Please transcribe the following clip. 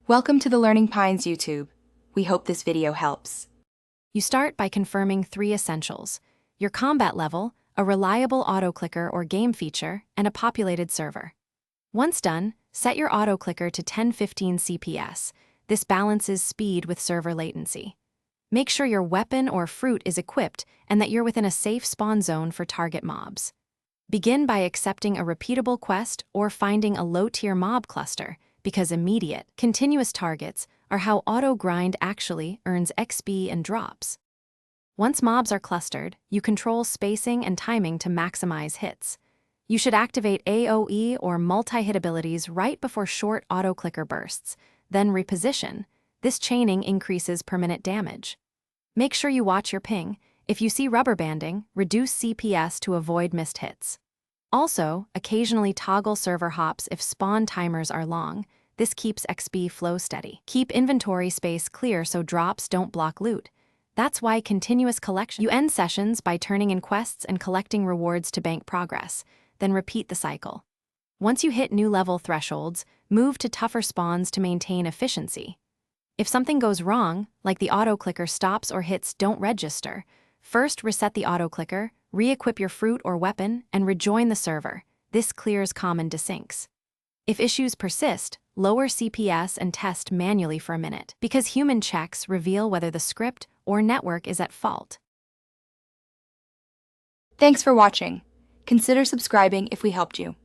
Welcome to the Learning Pines YouTube. We hope this video helps. You start by confirming 3 essentials: your combat level, a reliable auto-clicker or game feature, and a populated server. Once done, set your auto-clicker to 10-15 CPS. This balances speed with server latency. Make sure your weapon or fruit is equipped and that you're within a safe spawn zone for target mobs. Begin by accepting a repeatable quest or finding a low-tier mob cluster, because immediate, continuous targets are how auto-grind actually earns XP and drops. Once mobs are clustered, you control spacing and timing to maximize hits. You should activate AoE or multi-hit abilities right before short auto-clicker bursts, then reposition. This chaining increases per minute damage. Make sure you watch your ping. If you see rubber banding, reduce CPS to avoid missed hits. Also, occasionally toggle server hops if spawn timers are long. This keeps XP flow steady. Keep inventory space clear so drops don't block loot. That's why continuous collection. You end sessions by turning in quests and collecting rewards to bank progress, then repeat the cycle. Once you hit new level thresholds, move to tougher spawns to maintain efficiency. If something goes wrong, like the auto-clicker stops or hits don't register, first reset the auto-clicker, re-equip your fruit or weapon, and rejoin the server. This clears common desyncs. If issues persist, lower CPS and test manually for a minute, because human checks reveal whether the script or network is at fault. Thanks for watching. Consider subscribing if we helped you.